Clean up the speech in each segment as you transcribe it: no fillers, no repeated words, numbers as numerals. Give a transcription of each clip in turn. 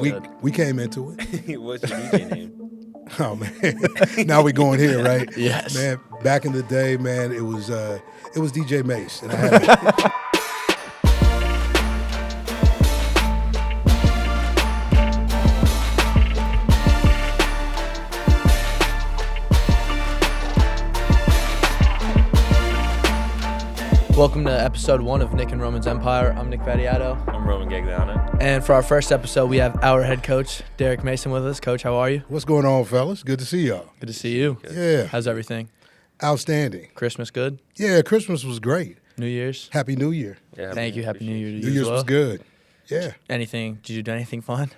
We came into it. What's your DJ name? Oh man, now we going here, right? Yes. Man, back in the day, man, it was DJ Mace, and I had. Welcome to episode 1 of Nick and Roman's Empire. I'm Nick Vattiato. I'm Roman Gagliano. And for our first episode, we have our head coach, Derek Mason, with us. Coach, how are you? What's going on, fellas? Good to see y'all. Good to see you. Good. Yeah. How's everything? Outstanding. Christmas good? Yeah, Christmas was great. New Year's? Happy New Year. Yeah, Thank you. Happy New Year to you New as Year's well. was good. Yeah. Anything? Did you do anything fun?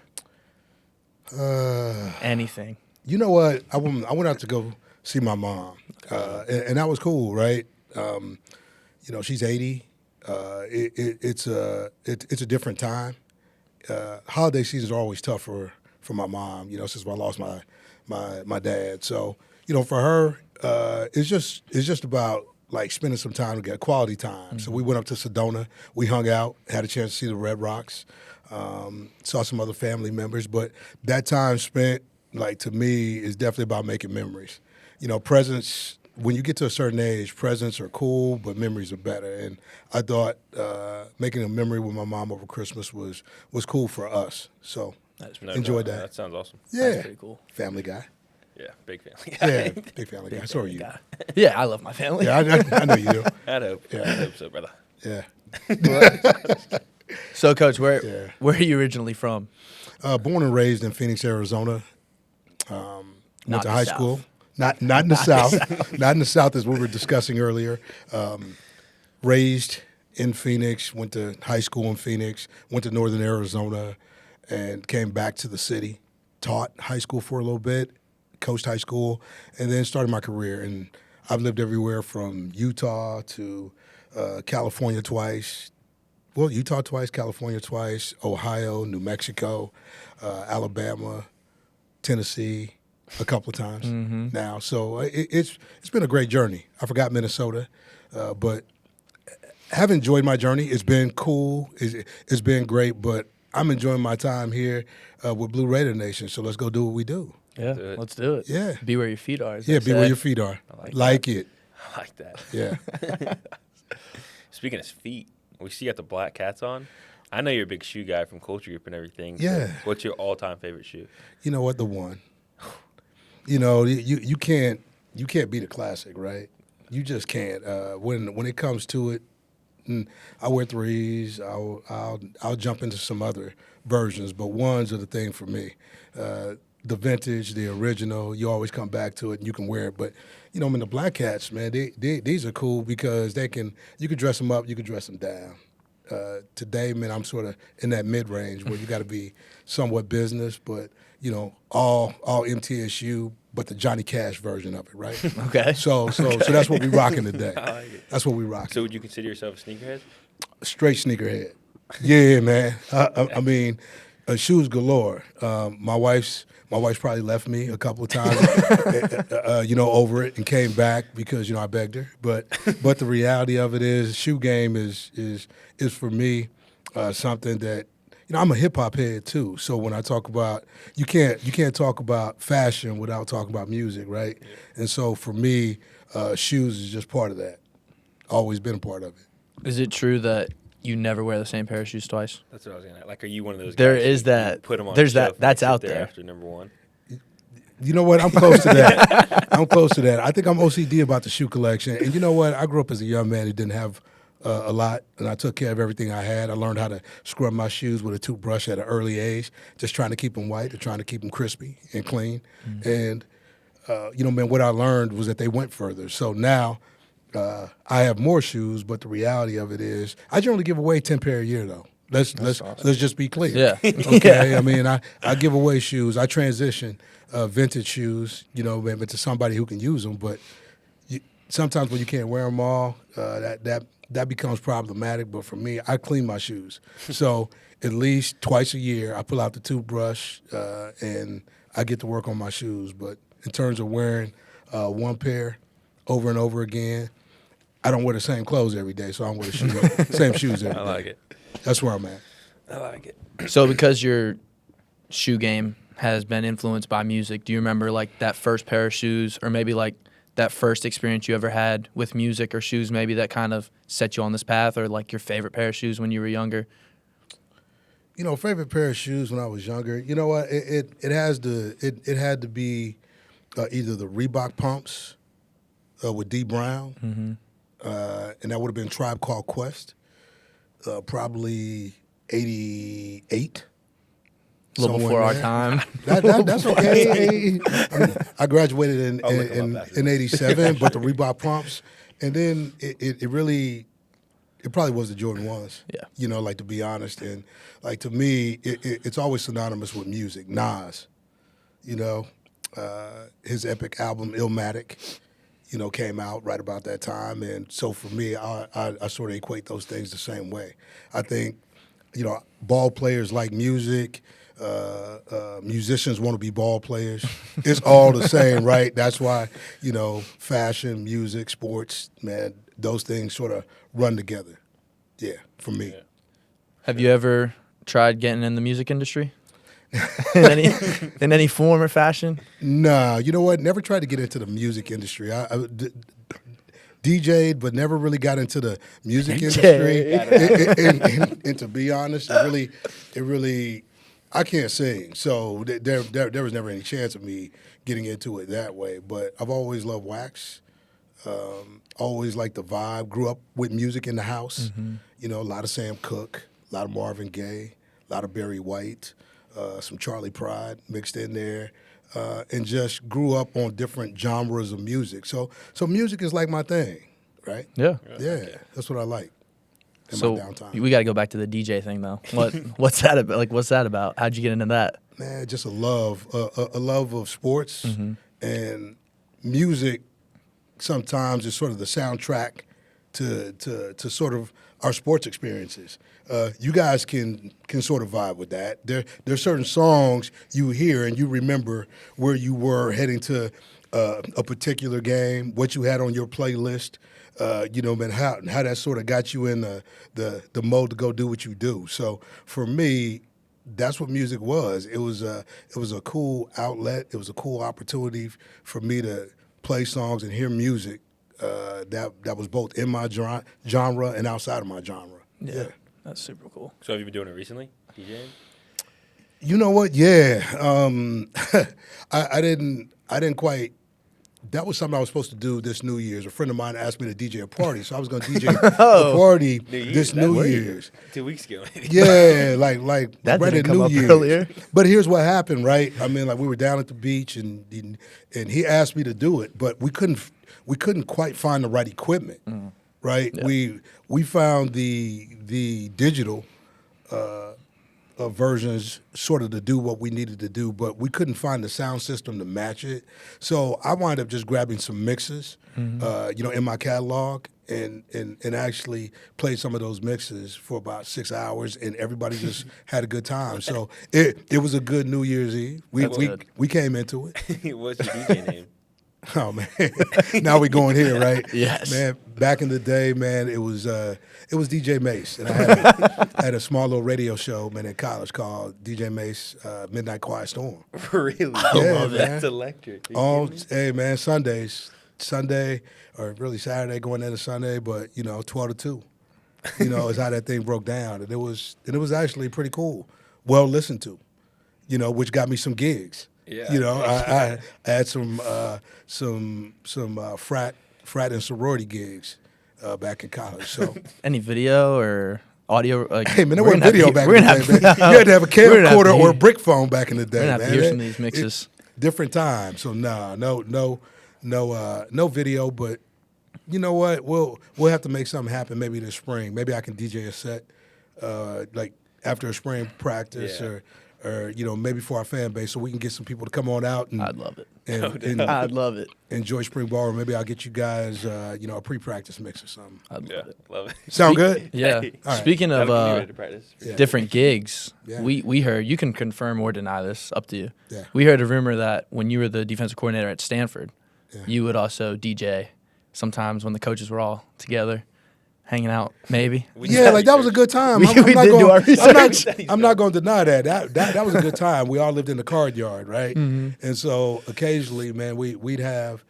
Anything? You know what? I went out to go see my mom, and that was cool, right? She's 80. It's a different time. Holiday seasons are always tough for my mom, since I lost my dad. So, for her, it's just about like spending some time together, quality time. Mm-hmm. So we went up to Sedona, we hung out, had a chance to see the Red Rocks, saw some other family members. But that time spent, like, to me, is definitely about making memories. Presents. When you get to a certain age, presents are cool, but memories are better. And I thought making a memory with my mom over Christmas was cool for us. So enjoyed that. That sounds awesome. Yeah. That's pretty cool. Family guy. Yeah, big family guy. Yeah, big family guy. So are you. Guy. Yeah, I love my family. Yeah, I know you do. I'd hope. Yeah. I hope so, brother. Yeah. So, Coach, where are you originally from? Born and raised in Phoenix, Arizona. Went to high school. Not in the South. Not in the South, as we were discussing earlier. Raised in Phoenix, went to high school in Phoenix, went to Northern Arizona, and came back to the city. Taught high school for a little bit, coached high school, and then started my career. And I've lived everywhere from Utah to California twice. Well, Utah twice, California twice, Ohio, New Mexico, Alabama, Tennessee, a couple of times now. So it's been a great journey. I forgot Minnesota, but have enjoyed my journey. It's been cool. It's been great, but I'm enjoying my time here with Blue Raider Nation. So let's go do what we do. Yeah, let's do it. Yeah. Be where your feet are. Yeah, be where your feet are. I like it. I like that. Yeah. Speaking of feet, we see you got the black cats on. I know you're a big shoe guy from Culture Group and everything. Yeah. So what's your all-time favorite shoe? You know what? The one. You can't beat a classic, right? You just can't. When it comes to it, I wear threes. I'll jump into some other versions, but ones are the thing for me. The vintage, the original, you always come back to it and you can wear it. But the Black Cats, man, these are cool because you can dress them up, you can dress them down. Today, man, I'm sort of in that mid-range where you got to be somewhat business, but all MTSU, but the Johnny Cash version of it, right? Okay. So that's what we rocking today. I like it. That's what we rocking. So would you consider yourself a sneakerhead? Straight sneakerhead. Yeah, man. I mean, shoes galore. My wife's probably left me a couple of times, over it and came back because I begged her. But the reality of it is, shoe game is for me something that I'm a hip hop head too. So when I talk about you can't talk about fashion without talking about music, right? Yeah. And so for me, shoes is just part of that. Always been a part of it. Is it true that you never wear the same pair of shoes twice? That's what I was going to. Like, are you one of those There guys is who that. Put them on There's the that. shelf That's and sit out there there. after number one? You know what? I'm close to that. I'm close to that. I think I'm OCD about the shoe collection. And you know what? I grew up as a young man who didn't have a lot, and I took care of everything I had. I learned how to scrub my shoes with a toothbrush at an early age, just trying to keep them white or trying to keep them crispy and clean. Mm-hmm. And, man, what I learned was that they went further. So now I have more shoes, but the reality of it is I generally give away 10 pair a year, though. Let's just be clear. Yeah. Okay. I mean, I give away shoes. I transition vintage shoes, maybe to somebody who can use them. But sometimes when you can't wear them all, that becomes problematic. But for me, I clean my shoes. So at least twice a year, I pull out the toothbrush and I get to work on my shoes. But in terms of wearing one pair over and over again, I don't wear the same clothes every day, so I don't wear the same shoes every day. I like it. That's where I'm at. I like it. So because you're shoe game has been influenced by music. Do you remember like that first pair of shoes, or maybe like that first experience you ever had with music or shoes, maybe that kind of set you on this path, or like your favorite pair of shoes when you were younger? Favorite pair of shoes when I was younger. You know what? It had to be either the Reebok pumps with D Brown, and that would have been Tribe Called Quest, probably 88. A little before our time. That's okay. I graduated in 87, but the Reebok pumps, and then it probably was the Jordan 1s. Yeah. Like, to be honest, and like to me, it's always synonymous with music. Nas, his epic album Illmatic, came out right about that time, and so for me, I sort of equate those things the same way. I think, ball players like music. Musicians want to be ball players. It's all the same, right? That's why, fashion, music, sports, man, those things sort of run together. Yeah, for me. Yeah. Have you ever tried getting in the music industry? in any form or fashion? Nah, you know what? Never tried to get into the music industry. I DJ'd, but never really got into the music industry. And to be honest, it really I can't sing, so there was never any chance of me getting into it that way. But I've always loved wax, always liked the vibe. Grew up with music in the house, a lot of Sam Cooke, a lot of Marvin Gaye, a lot of Barry White, some Charlie Pride mixed in there, and just grew up on different genres of music. So music is like my thing, right? Yeah. That's what I like. So we got to go back to the DJ thing, though. What's that about? Like, what's that about? How'd you get into that? Man, just a love of sports and music. Sometimes is sort of the soundtrack to sort of our sports experiences. You guys can sort of vibe with that. There's certain songs you hear and you remember where you were heading to a particular game, what you had on your playlist. Man, how that sort of got you in the mode to go do what you do. So for me, that's what music was. It was a cool outlet. It was a cool opportunity for me to play songs and hear music that was both in my genre and outside of my genre. Yeah. That's super cool. So have you been doing it recently, DJing? You know what? Yeah, I didn't quite. That was something I was supposed to do this New Year's. A friend of mine asked me to DJ a party, so I was going to DJ a party this New Year's. 2 weeks ago. Yeah, like that right didn't at come New up Year's. Earlier. But here's what happened, right? I mean, like we were down at the beach, and he asked me to do it, but we couldn't quite find the right equipment, right? Yeah. We found the digital versions sort of to do what we needed to do, but we couldn't find the sound system to match it. So I wound up just grabbing some mixes, in my catalog and actually played some of those mixes for about 6 hours, and everybody just had a good time. So it was a good New Year's Eve. We came into it. What's your DJ name? Oh man, now we going here, right? Yes, man. Back in the day, man, it was DJ Mace, and I had a small little radio show, man, in college called DJ Mace Midnight Quiet Storm. Really? Yeah, man. That's electric. Hey man, Sunday or really Saturday going into Sunday, but 12 to 2, is how that thing broke down, and it was actually pretty cool, well listened to, which got me some gigs. Yeah. I had some frat and sorority gigs back in college. So any video or audio? Like, hey man, there wasn't video back in the day, man. You had to have a camcorder or a brick phone back in the day, we're gonna man. Have to hear some of these mixes. Different times. So no video, but you know what? We'll have to make something happen maybe this spring. Maybe I can DJ a set like after a spring practice or maybe for our fan base, so we can get some people to come on out. And I'd love it. I'd love it. Enjoy spring ball, or maybe I'll get you guys, a pre-practice mix or something. I'd love it. Sound good? Yeah. Right. Speaking of different gigs, yeah. we heard, you can confirm or deny this, up to you. Yeah. We heard a rumor that when you were the defensive coordinator at Stanford, you would also DJ sometimes when the coaches were all together. hanging out, maybe. Yeah, like that was a good time. We did do our research. I'm not going to deny that. That was a good time. We all lived in the card yard, right? Mm-hmm. And so occasionally, man, we'd have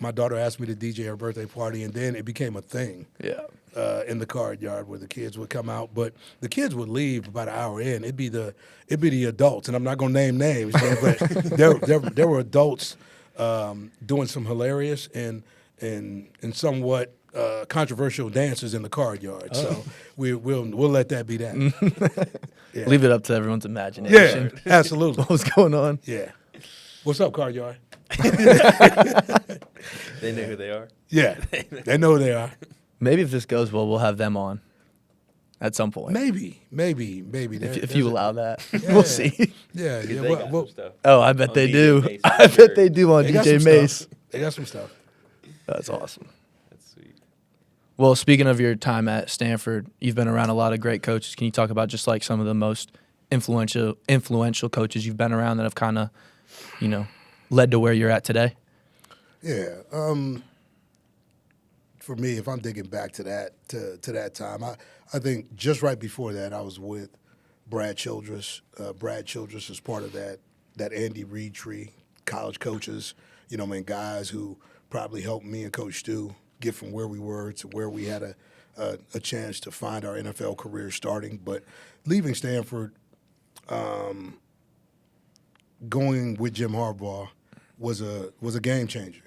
my daughter asked me to DJ her birthday party, and then it became a thing. Yeah. In the card yard where the kids would come out, but the kids would leave about an hour in. It'd be the adults, and I'm not gonna name names, man, but there were adults doing some hilarious and somewhat controversial dances in the card yard. So we'll let that be that. Yeah. Leave it up to everyone's imagination. Yeah, absolutely. What was going on? Yeah. What's up, card yard? They know who they are. Yeah, they know who they are. Maybe if this goes well, we'll have them on at some point. Maybe. If you allow that, Yeah. we'll see. Yeah, They yeah. got some stuff. Oh, I bet On they DJ do. Mace, I for bet sure. they do on They got DJ some Mace. stuff. They got some stuff. That's awesome. That's sweet. Well, speaking of your time at Stanford, you've been around a lot of great coaches. Can you talk about just like some of the most influential coaches you've been around that have kind of, led to where you're at today? Yeah. For me, if I'm digging back to that time, I think just right before that, I was with Brad Childress. Brad Childress is part of that Andy Reid tree, college coaches, guys who probably helped me and Coach Stu get from where we were to where we had a chance to find our NFL career starting. But leaving Stanford, going with Jim Harbaugh was a game changer.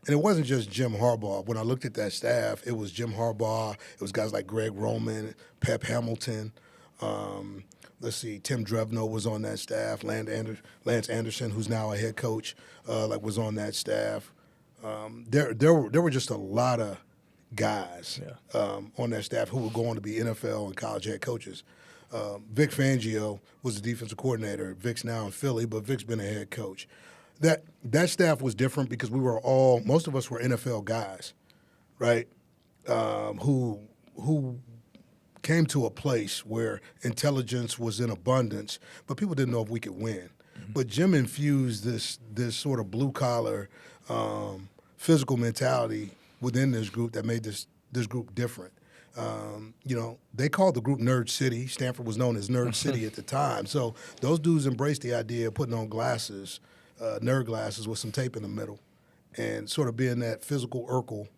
And it wasn't just Jim Harbaugh. When I looked at that staff, it was Jim Harbaugh. It was guys like Greg Roman, Pep Hamilton. Tim Drevno was on that staff. Lance Anderson, who's now a head coach, was on that staff. There were just a lot of guys on that staff who were going to be NFL and college head coaches. Vic Fangio was the defensive coordinator. Vic's now in Philly, but Vic's been a head coach. That staff was different because most of us were NFL guys, right? Who came to a place where intelligence was in abundance, but people didn't know if we could win. Mm-hmm. But Jim infused this sort of blue collar, physical mentality within this group that made this group different. They called the group Nerd City. Stanford was known as Nerd City at the time. So those dudes embraced the idea of putting on glasses, nerd glasses with some tape in the middle, and sort of being that physical Urkel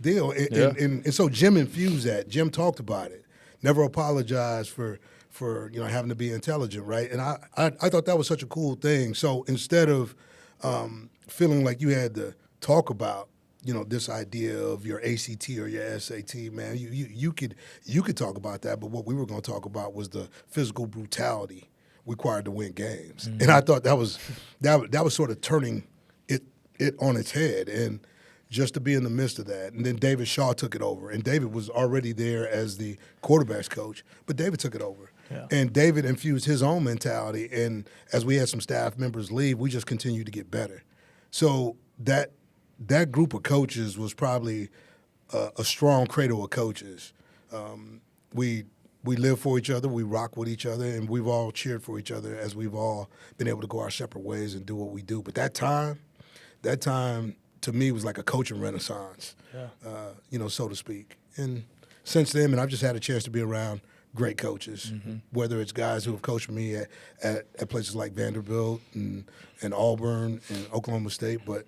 deal. And so Jim infused that. Jim talked about it. Never apologized for having to be intelligent, right? And I thought that was such a cool thing. So instead of feeling like you had to talk about this idea of your ACT or your SAT, man, you could talk about that, but what we were going to talk about was the physical brutality required to win games. Mm-hmm. And I thought that was sort of turning it on its head, and just to be in the midst of that. And then David Shaw took it over, and David was already there as the quarterback's coach, but David took it over. Yeah. And David infused his own mentality, and as we had some staff members leave, we just continued to get better. So that group of coaches was probably a strong cradle of coaches. We live for each other, we rock with each other, and we've all cheered for each other as we've all been able to go our separate ways and do what we do. But that time to me was like a coaching renaissance, so to speak. And since then, I've just had a chance to be around great coaches, whether it's guys who have coached me at places like Vanderbilt and Auburn and Oklahoma State, but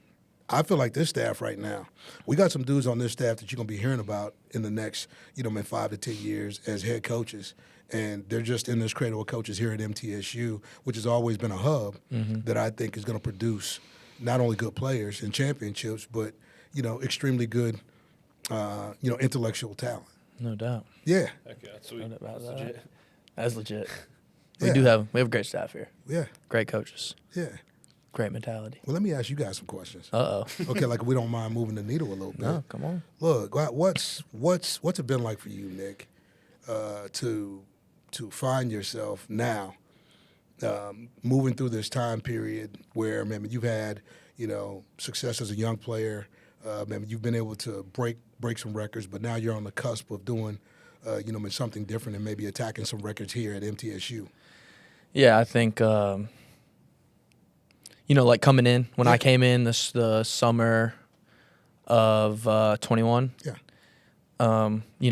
I feel like this staff right now, we got some dudes on this staff that you're going to be hearing about in the next, 5 to 10 years as head coaches. And they're just in this cradle of coaches here at MTSU, which has always been a hub that I think is going to produce not only good players and championships, but, extremely good, intellectual talent. No doubt. Yeah. Okay, that's sweet. About That's that. legit. That's legit. Yeah. We have a great staff here. Yeah. Great coaches. Yeah. Great mentality. Well, let me ask you guys some questions. Uh-oh. Okay, like we don't mind moving the needle a little bit. No, come on. Look, what's it been like for you, Nick, to find yourself now, moving through this time period where, man, you've had, success as a young player, man, you've been able to break some records, but now you're on the cusp of doing, something different and maybe attacking some records here at MTSU. Yeah, I think, like coming in, when I came in the summer of 21. Yeah.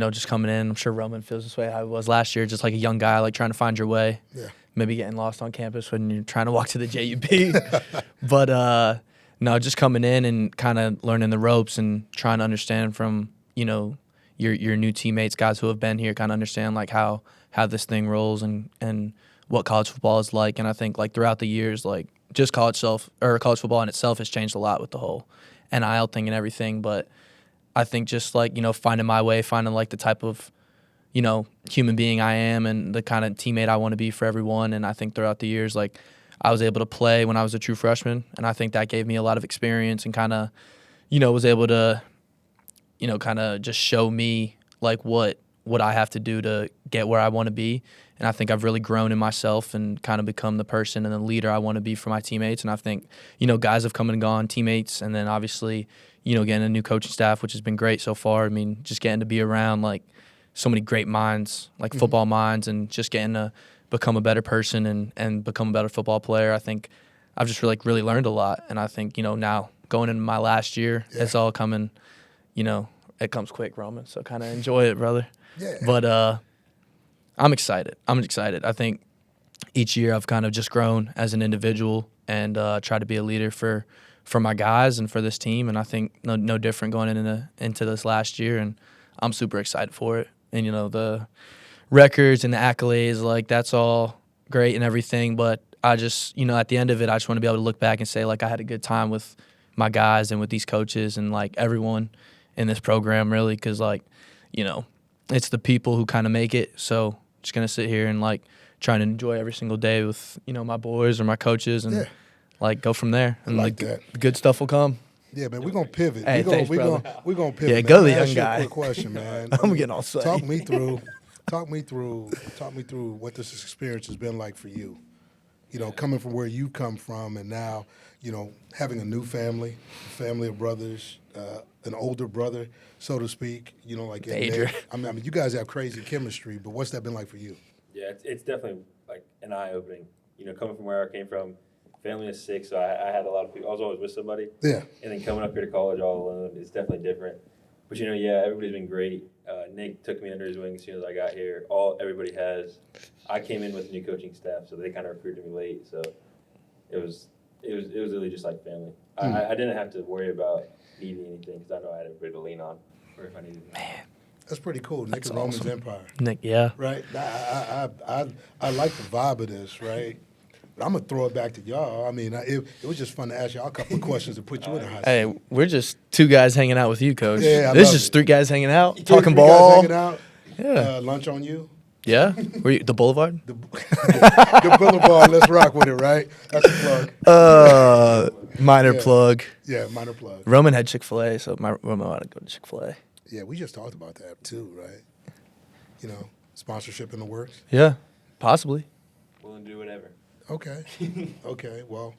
Just coming in. I'm sure Roman feels this way how I was last year, just like a young guy, like trying to find your way. Yeah. Maybe getting lost on campus when you're trying to walk to the JUP. But no, just coming in and kind of learning the ropes and trying to understand from, your new teammates, guys who have been here, kind of understand like how this thing rolls and what college football is like. And I think like throughout the years, like just college football in itself has changed a lot with the whole NIL thing and everything. But I think just like, finding my way, finding like the type of, human being I am and the kind of teammate I want to be for everyone. And I think throughout the years, like I was able to play when I was a true freshman. And I think that gave me a lot of experience and kind of, was able to, kind of just show me like what I have to do to get where I want to be. And I think I've really grown in myself and kind of become the person and the leader I want to be for my teammates. And I think, guys have come and gone, teammates, and then obviously, getting a new coaching staff, which has been great so far. I mean, just getting to be around like so many great minds, like football minds, and just getting to become a better person and become a better football player. I think I've just really learned a lot. And I think, now going into my last year, it's all coming, it comes quick, Roman. So kind of enjoy it, brother. Yeah. But I'm excited. I think each year I've kind of just grown as an individual and try to be a leader for my guys and for this team. And I think no different going into this last year. And I'm super excited for it. And, the records and the accolades, like that's all great and everything. But I just, at the end of it, I just want to be able to look back and say, like, I had a good time with my guys and with these coaches and, like, everyone in this program, really, because, like, it's the people who kind of make it. So just going to sit here and, like, trying to enjoy every single day with, my boys or my coaches and, like, go from there. And, like the that. good stuff will come. Yeah, man, we're going to pivot. Hey, we're thanks, brother. gonna pivot. Yeah, man. go Let the me ask young you a guy. quick question, man. I'm getting all sweaty. Talk me through what this experience has been like for you. Coming from where you come from and now, having a new family of brothers, an older brother, so to speak, like Major. I mean, you guys have crazy chemistry, but what's that been like for you? Yeah, it's definitely like an eye-opening. Coming from where I came from, family is sick, so I had a lot of people. I was always with somebody. Yeah. And then coming up here to college all alone, it's definitely different. But everybody's been great. Nick took me under his wing as soon as I got here. Everybody has. I came in with a new coaching staff, so they kind of recruited me late. So it was really just like family. I didn't have to worry about needing anything because I know I had everybody to lean on, or if I needed. Man, That's pretty cool. Nick That's and Roman's awesome. Empire. Nick, yeah. Right? I like the vibe of this, right? But I'm going to throw it back to y'all. I mean, it was just fun to ask y'all a couple of questions to put you in the hot seat. Hey, we're just two guys hanging out with you, Coach. Yeah, I this love is just it. three guys hanging out, Three talking guys ball. hanging out. Yeah. Lunch on you. Yeah? Were you the Boulevard? The Boulevard. Let's rock with it, right? That's a plug. Minor Yeah. plug. Yeah, minor plug. Roman had Chick-fil-A, so Roman wanted to go to Chick-fil-A. Yeah, we just talked about that too, right? Sponsorship in the works. Yeah, possibly. Willing to do whatever. Okay. Okay. Well.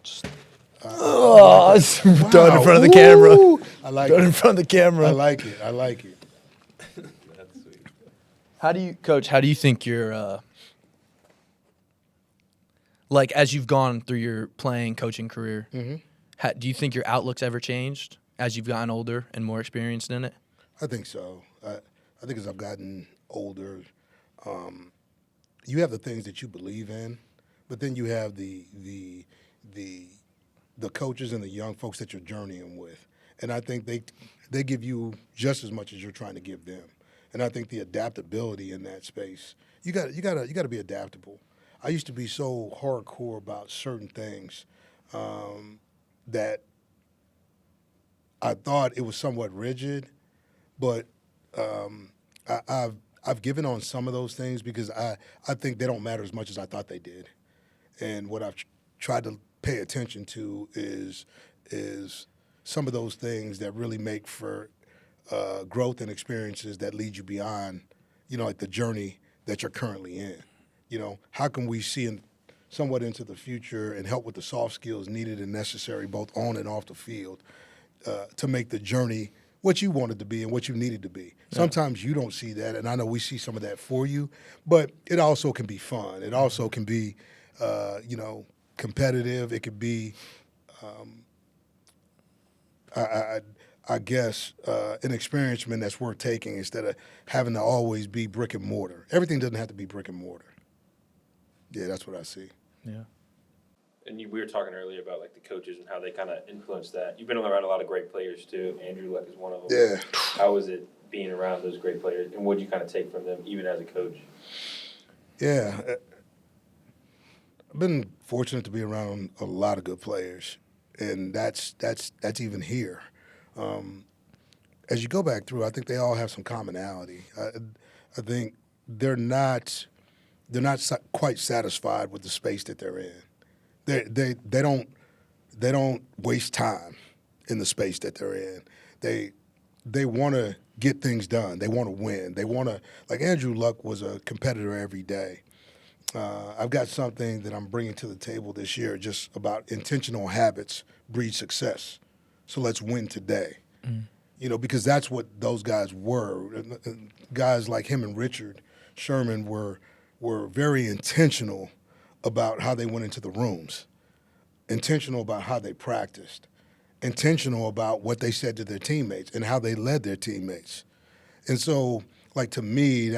Oh, it's done in front of the Ooh, camera. I like Done in it. front of the camera. I like it. That's sweet. Coach, how do you think your like as you've gone through your playing coaching career, do you think your outlook's ever changed as you've gotten older and more experienced in it? I think so. I think as I've gotten older, you have the things that you believe in, but then you have the coaches and the young folks that you're journeying with, and I think they give you just as much as you're trying to give them. And I think the adaptability in that space, you got to be adaptable. I used to be so hardcore about certain things that I thought it was somewhat rigid, but I've given on some of those things because I think they don't matter as much as I thought they did. And what I've tried to pay attention to is some of those things that really make for growth and experiences that lead you beyond, like the journey that you're currently in. How can we see somewhat into the future and help with the soft skills needed and necessary both on and off the field to make the journey what you wanted to be and what you needed to be. Yeah. Sometimes you don't see that, and I know we see some of that for you, but it also can be fun. It also can be, competitive. It could be, I guess, an experiment that's worth taking instead of having to always be brick and mortar. Everything doesn't have to be brick and mortar. Yeah, that's what I see. Yeah. And we were talking earlier about like the coaches and how they kind of influence that. You've been around a lot of great players too. Andrew Luck is one of them. Yeah. How was it being around those great players, and what did you kind of take from them, even as a coach? Yeah. I've been fortunate to be around a lot of good players, and that's even here. As you go back through, I think they all have some commonality. I think they're not quite satisfied with the space that they're in. They don't waste time in the space that they're in. They want to get things done. They want to win. They want to, like Andrew Luck was a competitor every day. I've got something that I'm bringing to the table this year just about intentional habits breed success. So let's win today. You know, because that's what those guys were. Guys like him and Richard Sherman were very intentional about how they went into the rooms, intentional about how they practiced, intentional about what they said to their teammates and how they led their teammates. And so, like, to me,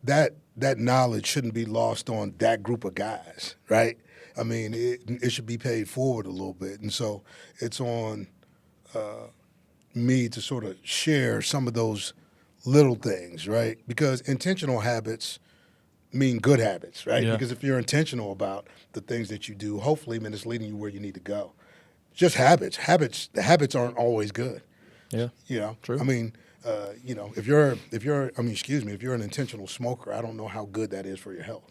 that knowledge shouldn't be lost on that group of guys, right? I mean, it should be paid forward a little bit. And so it's on me to sort of share some of those little things, right? Because intentional habits mean good habits, right? Yeah. Because if you're intentional about the things that you do, hopefully, man, it's leading you where you need to go. Just habits. The habits aren't always good. Yeah. You know, True. I mean, you know, if you're an intentional smoker, I don't know how good that is for your health.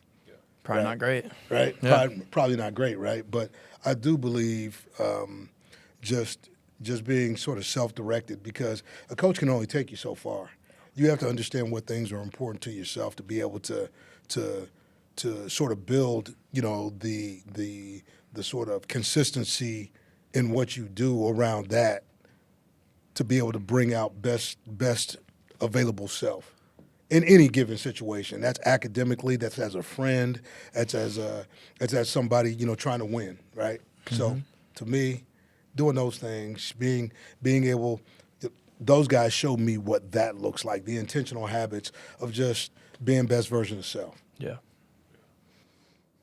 Probably Right. not great. Right? Yeah. Probably not great, right? But I do believe just being sort of self-directed, because a coach can only take you so far. You have to understand what things are important to yourself to be able to sort of build, you know, the sort of consistency in what you do around that, to be able to bring out best available self in any given situation. That's academically, that's as a friend, that's as somebody, you know, trying to win, right? So to me, doing those things, being able, those guys show me what that looks like, the intentional habits of just being best version of self. Yeah.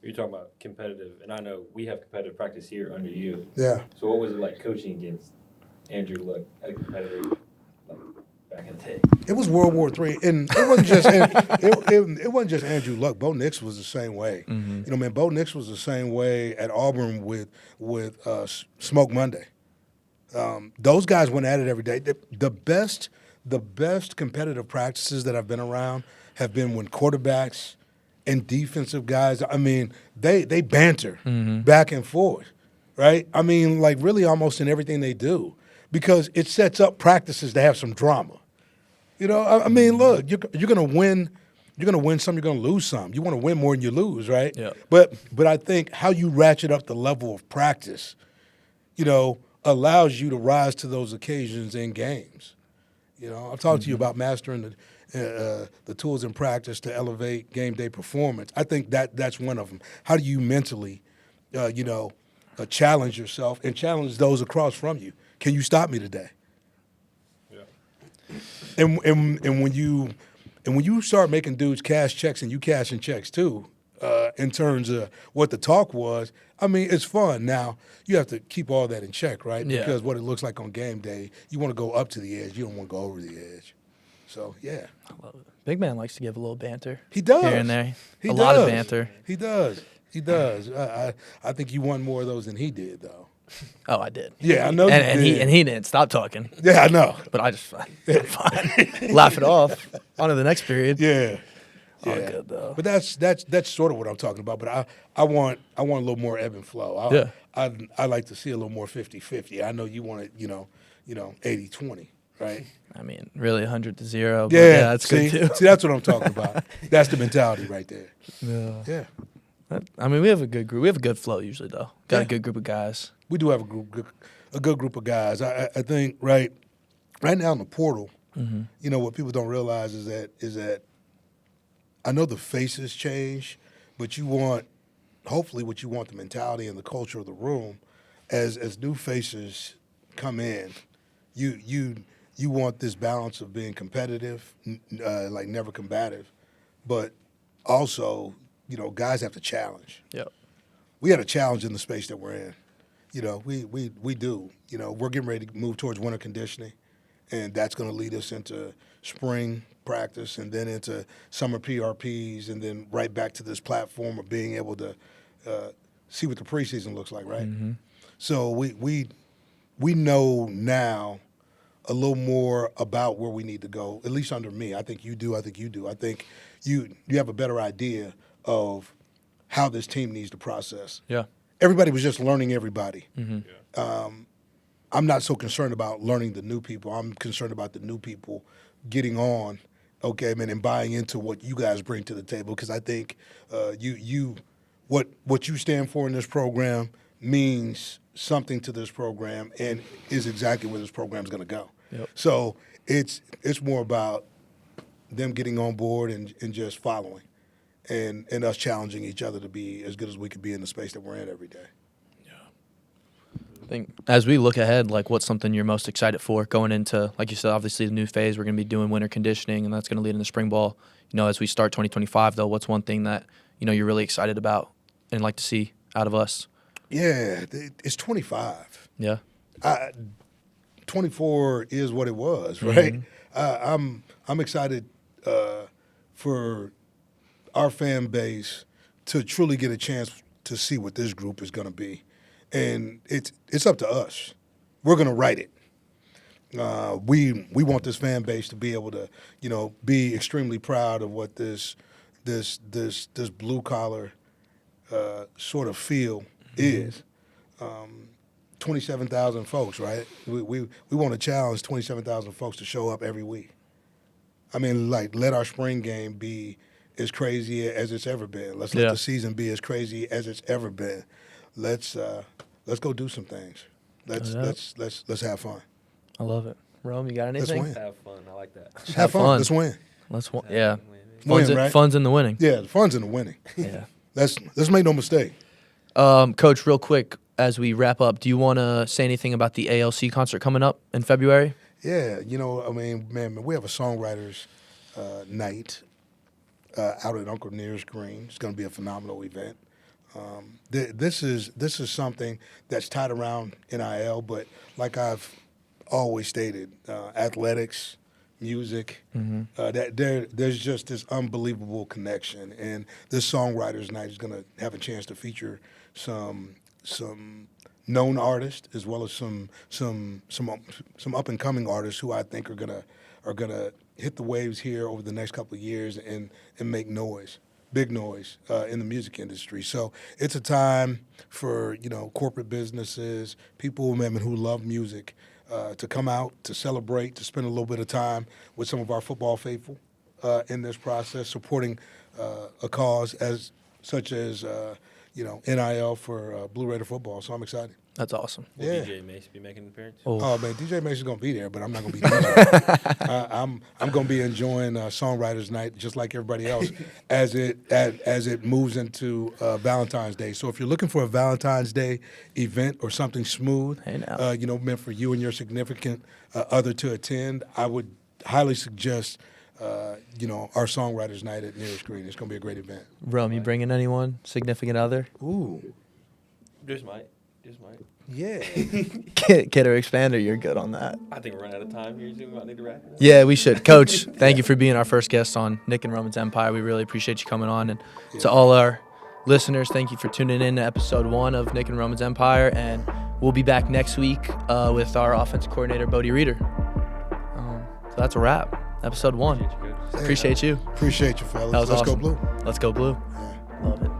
You're talking about competitive, and I know we have competitive practice here under you. Yeah. So what was it like coaching against Andrew Luck, a competitor, like back in the day? It was World War III, and it wasn't just it wasn't just Andrew Luck. Bo Nix was the same way. You know, man, Bo Nix was the same way at Auburn with Smoke Monday. Those guys went at it every day. The best competitive practices that I've been around have been when quarterbacks and defensive guys, I mean, they banter back and forth, right? I mean, like really almost in everything they do, because it sets up practices to have some drama. You know, I mean, look, you're going to win. You're going to win some. You're going to lose some. You want to win more than you lose, right? Yeah. But I think how you ratchet up the level of practice, you know, allows you to rise to those occasions in games. You know, I've talked to you about mastering the tools in practice to elevate game day performance. I think that's one of them. How do you mentally, challenge yourself and challenge those across from you? Can you stop me today? Yeah. And when you start making dudes cash checks and you cashing checks too, in terms of what the talk was, I mean, it's fun. Now, you have to keep all that in check, right? Yeah. Because what it looks like on game day, you want to go up to the edge. You don't want to go over the edge. So, yeah. I love it. Big man likes to give a little banter. He does. Here and there. He a lot of does. banter. He does. He does. I think you won more of those than he did, though. Oh, I did. Yeah, I know And you did. he didn't stop talking. Yeah, I know. But I just fine. Laugh it off. On to the next period. Yeah. All Yeah. good though. But that's sort of what I'm talking about. But I want a little more ebb and flow. Yeah. I like to see a little more 50-50. I know you want it, 80-20, right? I mean, really 100-0. But Yeah, that's see, good too. See, that's what I'm talking about. That's the mentality right there. Yeah. Yeah. I mean, we have a good group. We have a good flow usually though. Got Yeah. a good group of guys. We do have a good group of guys. I think right now in the portal, what people don't realize is that I know the faces change, but hopefully what you want, the mentality and the culture of the room, as new faces come in, you want this balance of being competitive, like never combative, but also, guys have to challenge. Yep. We had a challenge in the space that we're in. We do. We're getting ready to move towards winter conditioning, and that's going to lead us into spring practice and then into summer PRPs and then right back to this platform of being able to see what the preseason looks like, right? Mm-hmm. So we know now a little more about where we need to go, at least under me. I think you do. I think you have a better idea of how this team needs to process. Yeah. Everybody was just learning everybody. Mm-hmm. Yeah. I'm not so concerned about learning the new people. I'm concerned about the new people getting on, okay, man, and buying into what you guys bring to the table. Because I think what you stand for in this program means something to this program and is exactly where this program is going to go. Yep. So it's more about them getting on board and just following, and us challenging each other to be as good as we could be in the space that we're in every day. I think as we look ahead, like what's something you're most excited for going into, like you said, obviously the new phase, we're going to be doing winter conditioning, and that's going to lead into spring ball. As we start 2025, though, what's one thing that, you're really excited about and like to see out of us? Yeah, it's 25. Yeah. 24 is what it was, right? Mm-hmm. I'm excited for our fan base to truly get a chance to see what this group is going to be. And it's up to us. We're going to write it. We want this fan base to be able to, be extremely proud of what this blue collar sort of feel is. 27,000 folks, right? We want to challenge 27,000 folks to show up every week. I mean, like, let our spring game be as crazy as it's ever been. Let's let the season be as crazy as it's ever been. Let's go do some things. Let's have fun. I love it. Rome, you got anything? Let's win. Have fun. I like that. Have fun. Let's win. Let's win. Yeah. Win, right? Fun's in the winning. Yeah, the fun's in the winning. Yeah. Let's make no mistake. Coach, real quick, as we wrap up, do you want to say anything about the ALC concert coming up in February? Yeah, man, we have a songwriters night out at Uncle Near's Green. It's going to be a phenomenal event. This is something that's tied around NIL, but like I've always stated, athletics, music, there's just this unbelievable connection, and this songwriters night is going to have a chance to feature some known artists as well as some up and coming artists who I think are gonna hit the waves here over the next couple of years and make noise. Big noise in the music industry. So it's a time for corporate businesses, people who love music, to come out, to celebrate, to spend a little bit of time with some of our football faithful in this process, supporting a cause such as NIL for Blue Raider football. So I'm excited. That's awesome. Will Yeah. DJ Mace be making an appearance? Oh man, DJ Mason's gonna be there, but I'm not gonna be DJ. I'm gonna be enjoying Songwriters Night just like everybody else as it moves into Valentine's Day. So if you're looking for a Valentine's Day event or something smooth, Hey now. meant for you and your significant other to attend, I would highly suggest our Songwriters Night at Nearest Green. It's gonna be a great event. Rome, you bringing anyone, significant other? Ooh, Just might. yeah. Kid or expander, you're good on that. I think we're running out of time here. So we might need to wrap it up. Yeah, we should. Coach, thank you for being our first guest on Nick and Roman's Empire. We really appreciate you coming on. And to all our listeners, thank you for tuning in to episode 1 of Nick and Roman's Empire. And we'll be back next week with our offensive coordinator, Bodie Reeder. So that's a wrap. Episode 1. Appreciate you. Appreciate you, fellas. That was Let's awesome. go Blue. Let's go Blue. Yeah. Love it.